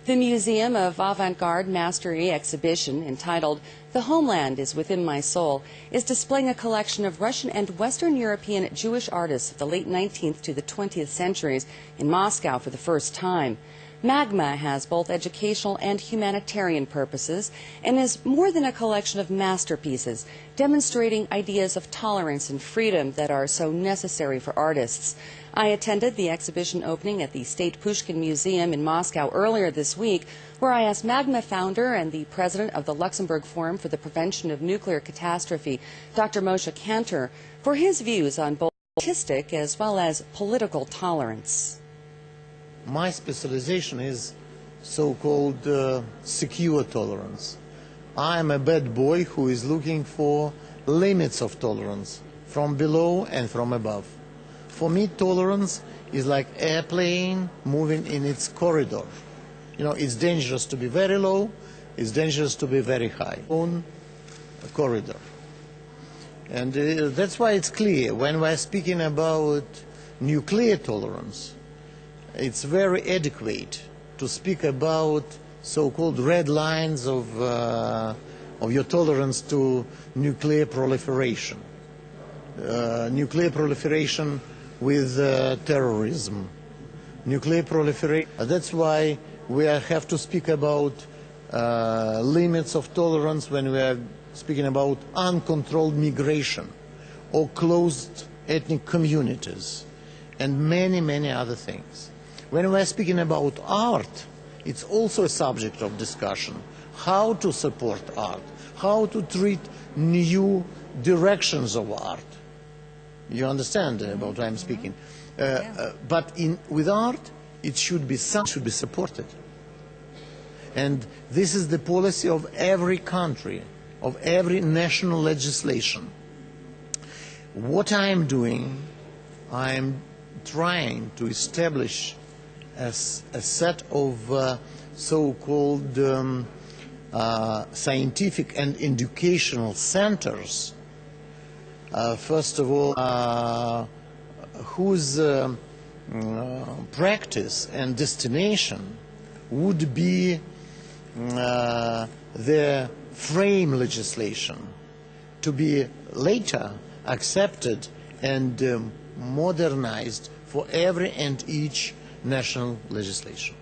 The Museum of Avant-Garde Mastery exhibition, entitled "The Homeland is Within My Soul," is displaying a collection of Russian and Western European Jewish artists of the late 19th to the 20th centuries in Moscow for the first time. MAGMA has both educational and humanitarian purposes and is more than a collection of masterpieces, demonstrating ideas of tolerance and freedom that are so necessary for artists. I attended the exhibition opening at the State Pushkin Museum in Moscow earlier this week, where I asked MAGMA founder and the president of the Luxembourg Forum for the Prevention of Nuclear Catastrophe, Dr. Moshe Kantor, for his views on both artistic as well as political tolerance. My specialization is so-called secure tolerance. I am a bad boy who is looking for limits of tolerance from below and from above. For me, tolerance is like airplane moving in its corridor. You know, it's dangerous to be very low, it's dangerous to be very high. On a corridor. And that's why it's clear when we're speaking about nuclear tolerance, it's very adequate to speak about so-called red lines of your tolerance to nuclear proliferation. Nuclear proliferation with terrorism. Nuclear proliferation. That's why we have to speak about limits of tolerance when we are speaking about uncontrolled migration or closed ethnic communities and many, many other things. When we are speaking about art, it's also a subject of discussion. How to support art, how to treat new directions of art. You understand about what I'm speaking. But with art, it should be supported. And this is the policy of every country, of every national legislation. What I'm doing, I'm trying to establish a set of so-called scientific and educational centers, first of all, whose practice and destination would be the frame legislation to be later accepted and modernized for every and each national legislation.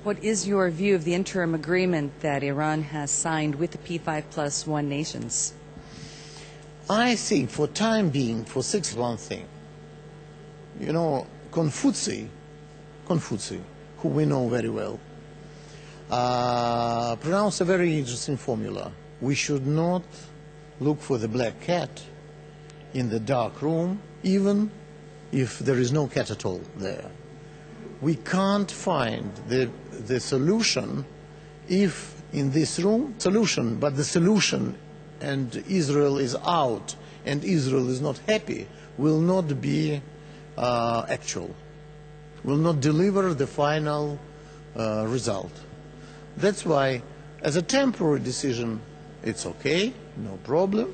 What is your view of the interim agreement that Iran has signed with the P5+1 nations? I think for time being, for one thing. You know, Confucius, who we know very well, pronounced a very interesting formula. We should not look for the black cat in the dark room, even if there is no cat at all there. We can't find the solution if in this room, but the solution and Israel is out and Israel is not happy, will not be actual, will not deliver the final result. That's why, as a temporary decision, it's okay, no problem,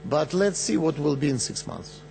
but let's see what will be in 6 months.